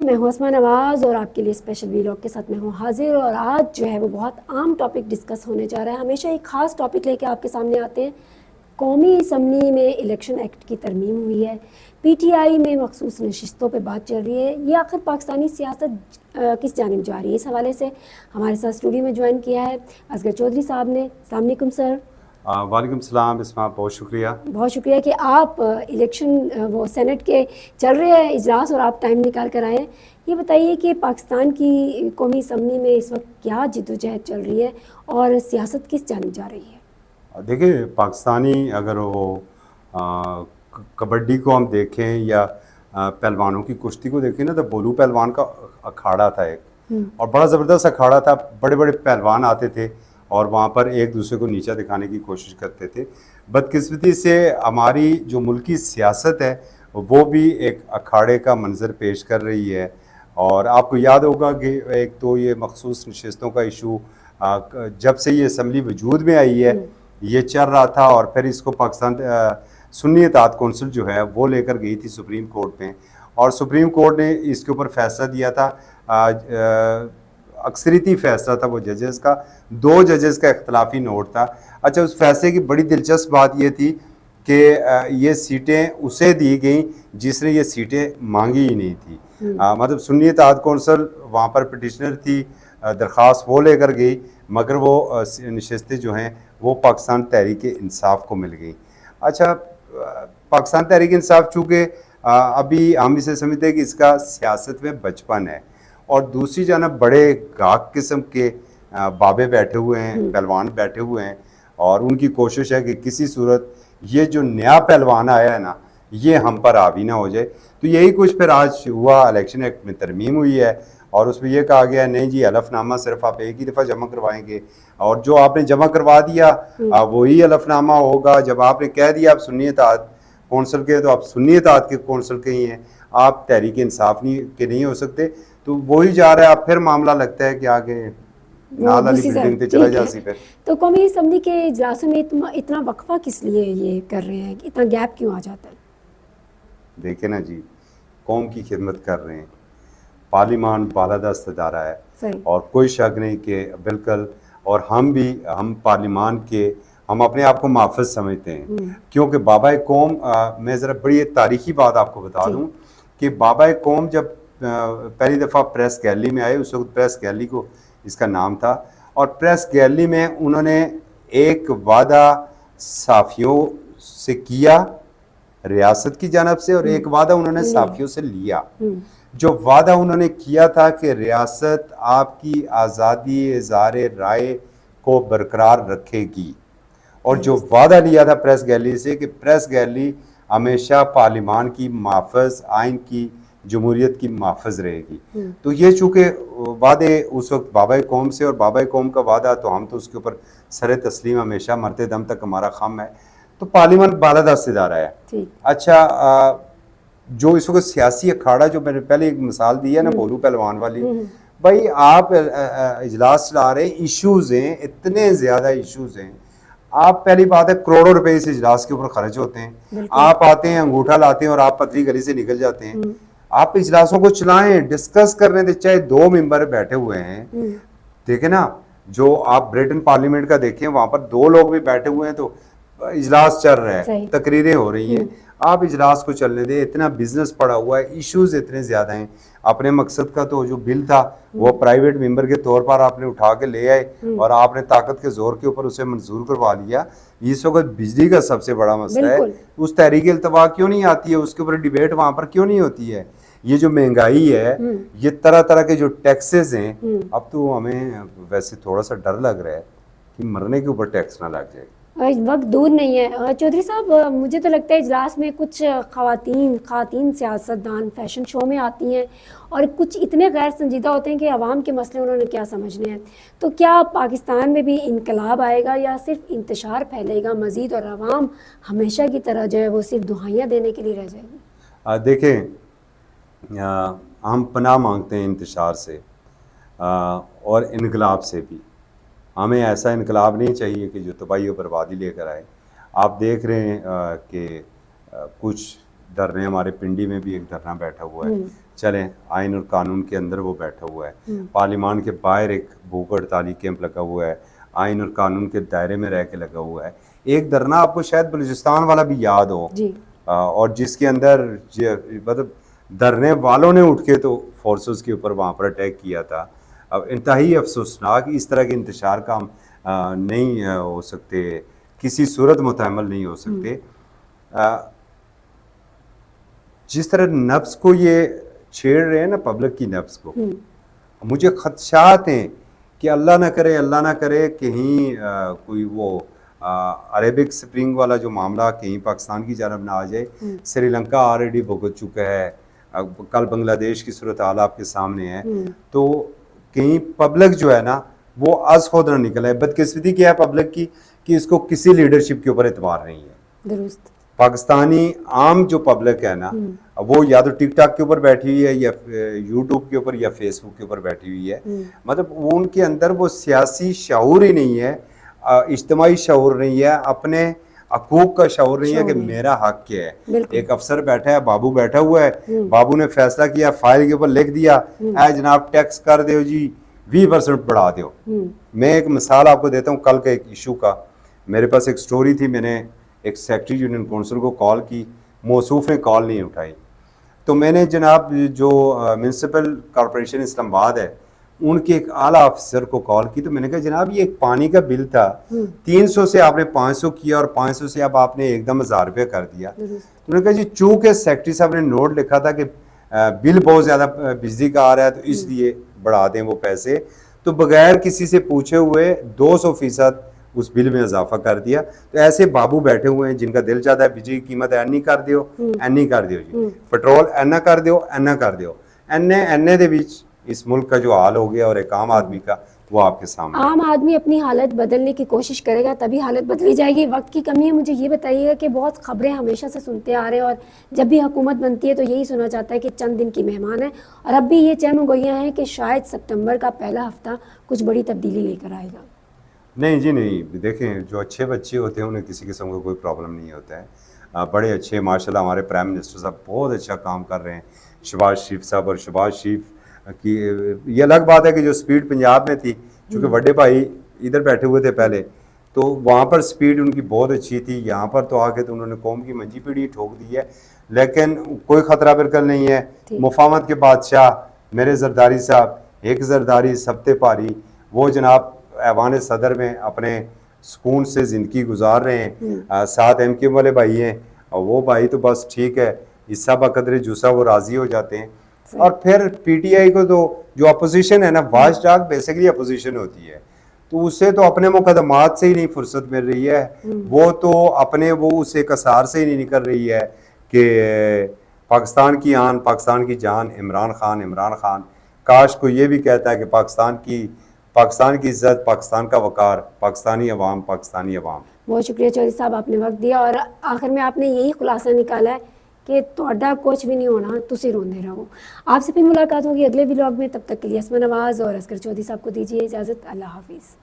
मैं हूं असमा नवाज और आपके लिए स्पेशल वीलॉग के साथ मैं हूं हाजिर। और आज जो है वो बहुत आम टॉपिक डिस्कस होने जा रहा है। हमेशा एक ख़ास टॉपिक लेके आपके सामने आते हैं। कौमी असम्बली में इलेक्शन एक्ट की तरमीम हुई है, पीटीआई में मखसूस नशिस्तों पे बात चल रही है। ये आखिर पाकिस्तानी सियासत किस जानिब जा रही है, इस हवाले से हमारे साथ स्टूडियो में ज्वाइन किया है असगर चौधरी साहब ने। अस्सलाम वालेकुम सर। वालेकुम सलाम इस्मा, बहुत शुक्रिया। बहुत शुक्रिया कि आप इलेक्शन वो सेनेट के चल रहे हैं इजलास और आप टाइम निकाल कर आए हैं। ये बताइए कि पाकिस्तान की कौमी असम्बली में इस वक्त क्या जद्दोजहद चल रही है और सियासत किस जानिब जा रही है? देखिए, पाकिस्तानी अगर वो कबड्डी को हम देखें या पहलवानों की कुश्ती को देखें ना, तो बोलू पहलवान का अखाड़ा था एक, और बड़ा ज़बरदस्त अखाड़ा था। बड़े बड़े पहलवान आते थे और वहाँ पर एक दूसरे को नीचा दिखाने की कोशिश करते थे। बदकिस्मती से हमारी जो मुल्की सियासत है वो भी एक अखाड़े का मंजर पेश कर रही है। और आपको याद होगा कि एक तो ये मखसूस नशिस्तों का इशू जब से ये असम्बली वजूद में आई है ये चल रहा था, और फिर इसको पाकिस्तान सुन्नी इत्तेहाद कौंसिल जो है वो लेकर गई थी सुप्रीम कोर्ट में, और सुप्रीम कोर्ट ने इसके ऊपर फैसला दिया था। अक्सरियती फैसला था वो जजेस का, 2 जजेस का इख्तलाफी नोट था। अच्छा, उस फैसले की बड़ी दिलचस्प बात ये थी कि ये सीटें उसे दी गई जिसने ये सीटें मांगी ही नहीं थी। मतलब सुन्नी इत्तेहाद कौंसिल वहाँ पर पिटिशनर थी, दरख्वास्त वो लेकर गई, मगर वो नशस्तें जो हैं वो पाकिस्तान तहरीक इंसाफ को मिल गई। अच्छा, पाकिस्तान तहरीक इंसाफ चूँकि अभी हम इसे समझते हैं कि इसका सियासत में बचपन है, और दूसरी जानब बड़े गाक किस्म के बाबे बैठे हुए हैं, पहलवान बैठे हुए हैं, और उनकी कोशिश है कि किसी सूरत ये जो नया पहलवान आया है ना ये हम पर हावी ना हो जाए। तो यही कुछ फिर आज हुआ, इलेक्शन एक्ट में तरमीम हुई है, और उसमें यह कहा गया है नहीं जी, हलफनामा सिर्फ आप एक ही दफ़ा जमा करवाएंगे, और जो आपने जमा करवा दिया वही हलफनामा होगा। जब आपने कह दिया आप सुन्नी इत्तेहाद कौंसिल के, तो आप सुन्नी इत्तेहाद के कौंसिल के ही हैं, आप तहरीक इंसाफ नहीं हो सकते। तो वही जा रहा है। अब फिर मामला लगता है कि आगे नाल वाली बिल्डिंग पे चला जासी फिर। तो कौमी असम्बली के इजलासों में इतना वक्फा किस लिए ये कर रहे हैं, इतना गैप क्यों आ जाता है? देखे ना जी, कौम की खिदमत कर रहे हैं, पार्लिमान बालादस्त इदारा है, और कोई शक नहीं कि बिल्कुल, और हम पार्लिमान के हम अपने आप को मुआफ़िज़ समझते हैं, क्योंकि बाबा कौम मैं ज़रा बड़ी तारीख़ी बात आपको बता दूं कि बाबा कौम जब पहली दफ़ा प्रेस गैलरी में आए, उस वक्त प्रेस गैलरी को इसका नाम था, और प्रेस गैलरी में उन्होंने एक वादा साफ़ियों से किया रियासत की जानब से, और एक वादा उन्होंने साफ़ियों से लिया। जो वादा उन्होंने किया था कि रियासत आपकी आज़ादी इज़हार राय को बरकरार रखेगी, और जो वादा लिया था प्रेस गैलरी से कि प्रेस गैलरी हमेशा पार्लिमान की मुआफ़िज़, आइन की, जमहूरियत की मुआफ़िज़ रहेगी। तो ये चूँकि वादे उस वक्त बाबा कौम से, और बाबा कौम का वादा तो हम तो उसके ऊपर सर तस्लीम हमेशा मरते दम तक हमारा खम है। तो पार्लिमान बालादस्त इदारा है। अच्छा, जो इस वक्त सियासी अखाड़ा जो मैंने पहले एक मिसाल दी है ना बोलू पहलवान वाली, भाई आप इजलास चला रहे हैं, इश्यूज़ हैं, इतने ज़्यादा इश्यूज़ हैं। आप पहली बात है करोड़ों रुपए इस इजलास के ऊपर खर्च होते हैं, आप आते हैं अंगूठा लाते हैं और आप पतली गली से निकल जाते हैं। आप इजलासों को चलाएं, डिस्कस करने थे, चाहे 2 मेंबर बैठे हुए हैं। देखें ना, जो आप ब्रिटेन पार्लियामेंट का देखें, वहां पर 2 लोग भी बैठे हुए हैं तो इजलास चल रहा है, तकरीरें हो रही हैं। आप इजलास को चलने दें, इतना बिजनेस पड़ा हुआ है, इश्यूज इतने ज़्यादा हैं। अपने मकसद का तो जो बिल था वो प्राइवेट मेंबर के तौर पर आपने उठा के ले आए, और आपने ताकत के जोर के ऊपर उसे मंजूर करवा लिया। इस वक्त बिजली का सबसे बड़ा मसला है, उस तहरीक इल्तवा क्यों नहीं आती है, उसके ऊपर डिबेट वहाँ पर क्यों नहीं होती है। ये जो महंगाई है, ये तरह तरह के जो टैक्सेस हैं, अब तो हमें वैसे थोड़ा सा डर लग रहा है कि मरने के ऊपर टैक्स ना लग जाए। वक्त दूर नहीं है। चौधरी साहब, मुझे तो लगता है इजलास में कुछ खातन सियासतदान फैशन शो में आती हैं और कुछ इतने गैर संजीदा होते हैं कि आवाम के मसले उन्होंने क्या समझने हैं। तो क्या पाकिस्तान में भी इनकलाब आएगा या सिर्फ इंतशार फैलेगा मज़ीद, और आवाम हमेशा की तरह जो है वो सिर्फ दुहाइयाँ देने के लिए रह जाएगी? देखें, हम पनाह मांगते हैं इंतशार से और इनकलाब से भी। हमें ऐसा इनकलाब नहीं चाहिए कि जो तबाही और बर्बादी लेकर आए। आप देख रहे हैं कि कुछ धरने, हमारे पिंडी में भी एक धरना बैठा हुआ है चलें, आइन और कानून के अंदर वो बैठा हुआ है। पार्लिमान के बाहर एक भूख हड़ताली कैंप लगा हुआ है, आइन और कानून के दायरे में रह के लगा हुआ है। एक धरना आपको शायद बलूचिस्तान वाला भी याद हो जी। और जिसके अंदर मतलब धरने वालों ने उठ के तो फोर्सेस के ऊपर वहाँ पर अटैक किया था। अब इंतहाई अफसोसनाक, इस तरह के इंतशार का हम नहीं हो सकते, किसी सूरत मुतहमल नहीं हो सकते। जिस तरह नफ्स को ये छेड़ रहे हैं ना, पब्लिक की नफ्स को, मुझे खदशात हैं कि अल्लाह ना करे कहीं कोई वो अरेबिक स्प्रिंग वाला जो मामला कहीं पाकिस्तान की जानब ना आ जाए। श्रीलंका ऑलरेडी भुगत चुका है, कल बांग्लादेश की सूरत हाल आपके सामने है। तो कहीं पब्लिक जो है ना वो आज खुद ना निकला है। बदकिस्मती क्या है पब्लिक की कि इसको किसी लीडरशिप के ऊपर एतबार नहीं है। दुरुस्त। पाकिस्तानी आम जो पब्लिक है ना, वो या तो टिकटॉक के ऊपर बैठी हुई है या यूट्यूब के ऊपर या फेसबुक के ऊपर बैठी हुई है। मतलब वो उनके अंदर वो सियासी शऊर ही नहीं है, इज्तिमाई शऊर नहीं है, अपने हकूक का शऊर नहीं है कि मेरा हक क्या है। एक अफसर बैठा है, बाबू बैठा हुआ है, बाबू ने फैसला किया, फाइल के ऊपर लिख दिया, जनाब टैक्स कर दो जी, 20% बढ़ा दो। मैं एक मिसाल आपको देता हूँ कल के एक इशू का। मेरे पास एक स्टोरी थी, मैंने एक सेक्रेटरी यूनियन काउंसिल को कॉल की, मौसूफ ने कॉल नहीं उठाई। तो मैंने जनाब जो म्यूनसिपल कॉरपोरेशन इस्लामाबाद है उनके एक आला अफसर को कॉल की। तो मैंने कहा जनाब ये एक पानी का बिल था, 300 से आपने 500 किया और 500 से अब आपने एकदम 1000 रुपये कर दिया। तो मैंने कहा जी चूंकि सेक्रेटरी साहब ने नोट लिखा था कि बिल बहुत ज़्यादा बिजली का आ रहा है तो इसलिए बढ़ा दें वो पैसे, तो बगैर किसी से पूछे हुए 200% उस बिल में इजाफा कर दिया। तो ऐसे बाबू बैठे हुए हैं जिनका दिल चाहता है बिजली की कीमत एनी कर दियो, एनी कर दियो जी, पेट्रोल एना कर दियो, एना कर दियो। एने दे विच इस मुल्क का जो हाल हो गया और एक आम आदमी का, वो आपके सामने। आम आदमी अपनी हालत बदलने की कोशिश करेगा तभी हालत बदली जाएगी। वक्त की कमी है। मुझे ये बताइएगा कि बहुत खबरें हमेशा से सुनते आ रहे हैं और जब भी हुकूमत बनती है तो यही सुना जाता है कि चंद दिन की मेहमान है, और अब भी ये चहमगोइयाँ हैं कि शायद सितंबर का पहला हफ्ता कुछ बड़ी तब्दीली लेकर आएगा। नहीं जी नहीं, देखें जो अच्छे बच्चे होते हैं उन्हें किसी किस्म का कोई प्रॉब्लम नहीं होता है। बड़े अच्छे माशाल्लाह हमारे प्राइम मिनिस्टर साहब बहुत अच्छा काम कर रहे हैं, शहबाज शरीफ साहब। और शहबाज शरीफ की ये अलग बात है कि जो स्पीड पंजाब में थी, चूँकि बड़े भाई इधर बैठे हुए थे पहले, तो वहाँ पर स्पीड उनकी बहुत अच्छी थी। यहाँ पर तो आके तो उन्होंने कौम की मंजी पीढ़ी ठोक दी है, लेकिन कोई ख़तरा बिल्कुल नहीं है। मुफाहमत के बादशाह मेरे जरदारी साहब, एक जरदारी सबते भारी, वो जनाब ऐवान सदर में अपने सुकून से ज़िंदगी गुजार रहे हैं। साथ MK वाले भाई हैं और वो भाई तो बस ठीक है, हिस्सा बकदरे जूसा वो राज़ी हो जाते हैं। और फिर PTI को तो जो अपोजिशन है ना, वाच डॉग बेसिकली अपोजिशन होती है, तो उससे तो अपने मुकदमात से ही नहीं फुर्सत मिल रही है। वो तो अपने वो उस एक असार से ही नहीं निकल रही है कि पाकिस्तान की आन, पाकिस्तान की जान, इमरान खान। काश को ये भी कहता है कि पाकिस्तान की इज्जत, पाकिस्तान का वकार, पाकिस्तानी अवाम। बहुत शुक्रिया चौधरी साहब, आपने वक्त दिया और आखिर में आपने यही खुलासा निकाला है कि तुहाडा कुछ भी नहीं होना, तुसी रोंदे रहो। आपसे फिर मुलाकात होगी अगले व्लॉग में। तब तक के लिए असमा नवाज और असगर चौधरी साहब को दीजिए इजाज़त। अल्लाह हाफिज़।